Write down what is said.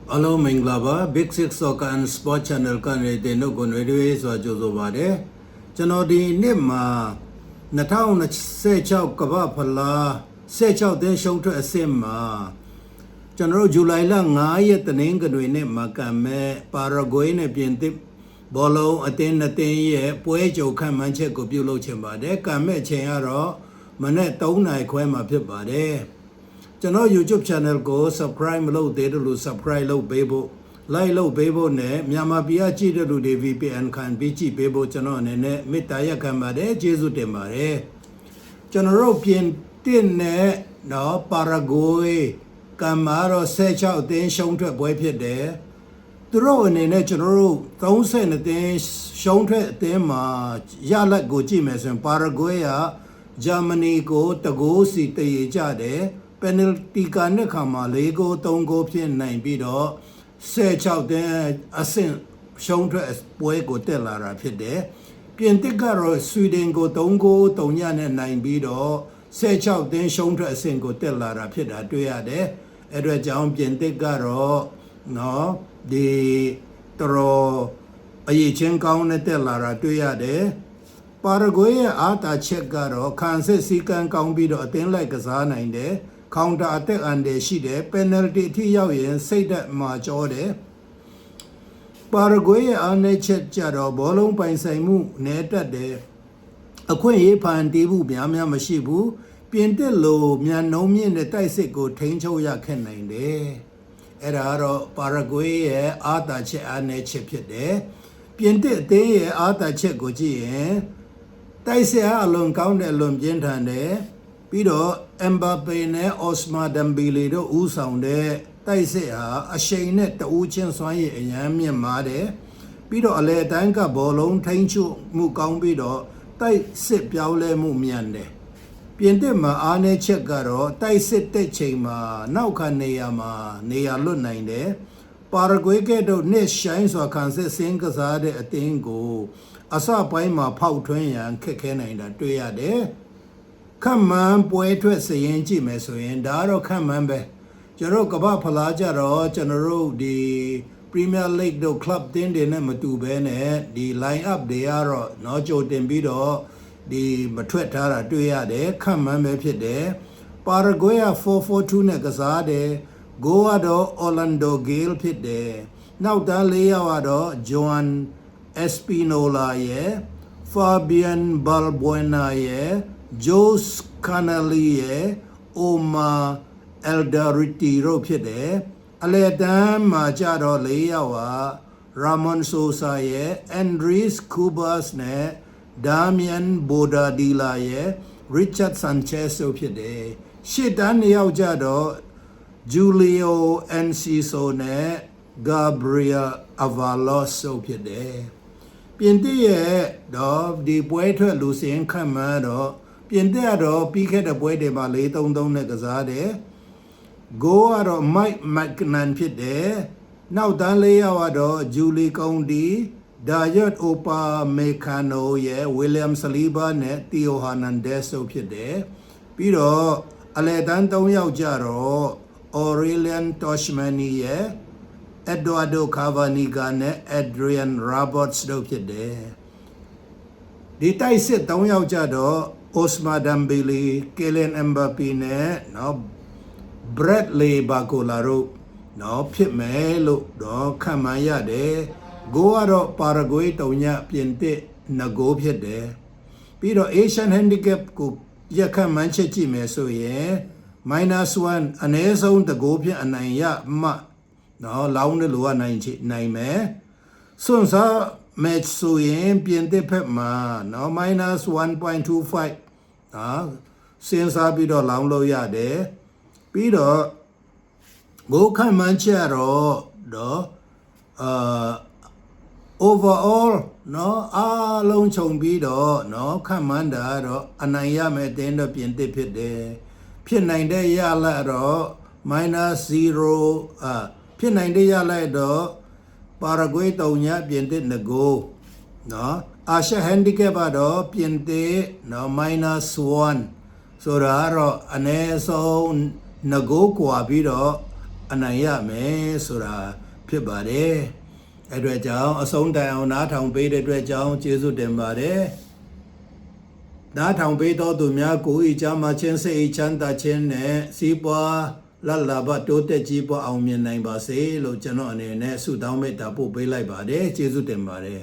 Hello Minglava Big Six Soccer and Sport Channel ကနေတင်တို့ကိုရွေးဆိုကြိုဆိုပါတယ်ကျွန်တော်ဒီနှစ်မှာ2026ကမ္ဘာဖလား16တင်းရှုံးထွက်အဆင့်မှာကျွန်တော်တို့ဇူလိုင်လ9ရက်တနင်္ဂနွေနေ့မှာကံမဲ့ပါရဂွေးနဲ့ပြင်သစ်ဘောလုံးအသင်း2သင်းရဲ့ပွဲကြိုခန့်မှန်းချက်ကိုပြုလုပ်ချင်ပါတယ်ကံမဲ့အချိန်ကတော့မနေ့3နာရီခွဲမှာဖြစ်ပါတယ်ကျွန်တော် YouTube channel ကို subscribe မလုပ်သေးတယ်လို့ subscribe လုပ်ပေးဖို့ like လုပ်ပေးဖို့နဲ့မြန်မာပြည်အကြည့်တဲ့လူတွေ VPN ခံပြီးကြည့်ပေးဖို့ကျွန်တော်အနေနဲ့မေတ္တာရပ်ခံပါတယ်ကျေးဇူးတင်ပါတယ်ကျွန်တော်တို့ပြင်တစ်နဲ့နော်ပါရဂွေးကံမာတော့16အသင်းရှုံးထွက်ပွဲဖြစ်တယ်သူတို့အနေနဲ့ကျွန်တော်တို့32သင်းရှုံးထွက်အသင်းမှာရလက်ကိုကြည့်မယ်ဆိုရင်ပါရဂွေးကဂျာမနီကိုတကိုးစီတည်ကြတယ်penalty ကနဲ့ခါမှာ4ဂိုး3ဂိုးဖြစ်နိုင်ပြီးတော့16တင်းအဆင့်ရှုံးထွက်ပွဲကိုတက်လာတာဖြစ်တယ်ပြင်သစ်ကတော့ဆွီဒင်ကို3ဂိုး3ညနဲ့နိုင်ပြီးတော့16တင်းရှုံးထွက်အဆင့်ကိုတက်လာတာဖြစ်တာတွေ့ရတယ်အဲ့တော့ကြောင့်ပြင်သစ်ကတော့နော်ဒီတော်အရေးချင်းကောင်းနဲ့တက်လာတာတွေ့ရတယ်ပါရဂွေးရဲ့အားတာချက်ကတော့ခံစစ်စည်းကမ်းကောင်းပြီးတော့အသင်းလိုက်ကစားနိုင်တယ်counter attack အန်တယ်ရှိတယ် penalty အထိရောက်ရင်စိတ်သက်မှာကြောတယ်ပါရဂွေးရဲ့အားနည်းချက်ကြတော့ဘောလုံးပိုင်ဆိုင်မှုနဲတက်တယ်အခွင့်အရေးဖန်တီးမှုများမရှိဘူးပြင်တစ်လိုမြန်နှုံးမြင့်တဲ့တိုက်စစ်ကိုထိန်းချုပ်ရခဲ့နိုင်တယ်အဲ့ဒါကတော့ပါရဂွေးရဲ့အားတာချက်အားနည်းချက်ဖြစ်တယ်ပြင်တစ်အသင်းရဲ့အားတာချက်ကိုကြည့်ရင်တိုက်စစ်အားအလွန်ကောင်းတဲ့အလွန်ပြင်းထန်တယ်ပြီးတော့အမ်ဘာပေနဲ့အော့စမာဒမ်ဘီလီတို့ဦးဆောင်တဲ့တိုက်စစ်ဟာအရှိန်နဲ့တဦးချင်းစွမ်းရည်အရန်မြင့်မားတယ်ပြီးတော့အလဲအတိုင်းကဘောလုံးထိန်းချုပ်မှုကောင်းပြီးတော့တိုက်စစ်ပြောင်းလဲမှုမြန်တယ်ပြင်သစ်မှာအားနည်းချက်ကတော့တိုက်စစ်တဲ့ချိန်မှာနောက်ခံနေရာလွတ်နိုင်တယ်ပါရဂွေးကတို့နှစ်ဆိုင်စွာခံစစ်စင်းကစားတဲ့အသင်းကိုအစပိုင်းမှာဖောက်ထွင်းရန်ခက်ခဲနိုင်တာတွေ့ရတယ်ခန့်မှန်းပွဲထွက်စရင်ကြည့်မယ်ဆိုရင်ဒါတော့ခန့်မှန်းပဲကျွန်တော်ကမ္ဘာဖလားကြတော့ကျွန်တော်တို့ဒီ Premier League တို့ club တင်းတွေနဲ့မတူဘဲနဲ့ဒီ line up တွေကတော့နော်ကြိုတင်ပြီးတော့ဒီမထွက်ထားတာတွေ့ရတယ်ခန့်မှန်းပဲဖြစ်တယ်ပါရဂွေးက 4-4-2 နဲ့ကစားတယ်ဂိုးကတော့ Orlando Gale ဖြစ်တယ်နောက်တန်း၄ယောက်ကတော့ Joan Espinola ရဲ့ Fabian Balbuena ရဲ့Jose Canali ရဲ့ Omar Eldariti တို့ဖြစ်တယ်အလဲတန်းမှာကြတော့၄ယောက်ဟာ Ramon Sosa ရဲ့ Andres Cubas နဲ့ Damian Bordadilla ရဲ့ Richard Sanchez တို့ဖြစ်တယ်ရှစ်တန်း၂ယောက်ကြတော့ Julio Enciso နဲ့ Gabriel Avalos တို့ဖြစ်တယ်ပြင်သစ်ရဲ့တော့ဒီပွဲထွက်လူစင်ခန့်မှန်းတော့ပြင်သစ်ကတော့ပြီးခဲ့တဲ့ပွဲတွေမှာ4-3-3နဲ့ကစားတယ်ဂိုးကတော့ Mike McNan ဖြစ်တယ်နောက်တန်း၄ယောက်ကတော့ Julie County Dayot Upamecano ရဲ့ William Saliba နဲ့ Theo Hernandez တို့ဖြစ်တယ်ပြီးတော့အလဲတန်း3ယောက်ကြတော့ Aurelien Tchouameni ရဲ့ Eduardo Cavani နဲ့ Adrian Roberts တို့ဖြစ်တယ်ဒီတိုက်စစ်3ယောက်ကြတော့ Ousmane Dembele, Kylian Mbappé နဲ့နော် Bradley Barcola တို့နော်ဖြစ်မယ်လို့တော့ခန့်မှန်းရတယ်ဂိုးကတော့ပါရဂွေးတုံညပြင်သစ်2ဂိုးဖြစ်တယ်ပြီးတော့ Asian Handicap ကိုရခန့်မှန်းချက်ကြည့်မယ်ဆိုရင် -1 အနည်းဆုံး2ဂိုးဖြစ်အနိုင်ရမှနော်လောင်းတဲ့လူကနိုင်မယ်စွန့်စား match ဆိုရင်ပြင်သစ်ဘက်မှာနော် -1.25 နော်စဉ်းစားပြီးတော့လောင်းလို့ရတယ်ပြီးတော့ဂိုးခန့်မှန်းချက်တော့overall နော်အားလုံးခြုံပြီးတော့နော်ခန့်မှန်းတာတော့အနိုင်ရမယ်တင်းတော့ပြင်သစ်ဖြစ်တယ်ဖြစ်နိုင်တဲ့ရလတော့ -0 ဖြစ်နိုင်တဲ့ရလိုက်တော့ပါရဂွေးတုံညပြင်သစ်2ဂိုးနော်အာရှဟန်ဒီကပ်ကတော့ပြင်သစ်နော် -1 ဆိုတာတော့အနည်းဆုံး2ဂိုးกว่าပြီးတော့ အနိုင်ရမယ်ဆိုတာဖြစ်ပါတယ်အဲ့အတွက်ကြောင့်အဆုံးတိုင်အောင်နားထောင်ပေးတဲ့အတွက်ကြောင့်ကျေးဇူးတင်ပါတယ်နားထောင်ပေးတော်သူများကိုဤချမ်းသာခြင်းစိတ်ဤချမ်းသာခြင်းနဲ့စီးပွားလတ်လာဘတိုးတက်ကြီးပွားအောင်မြင်နိုင်ပါစေလို့ကျွန်တော်အနေနဲ့ဆုတောင်းမေတ္တာပို့ပေးလိုက်ပါတယ်ကျေးဇူးတင်ပါတယ်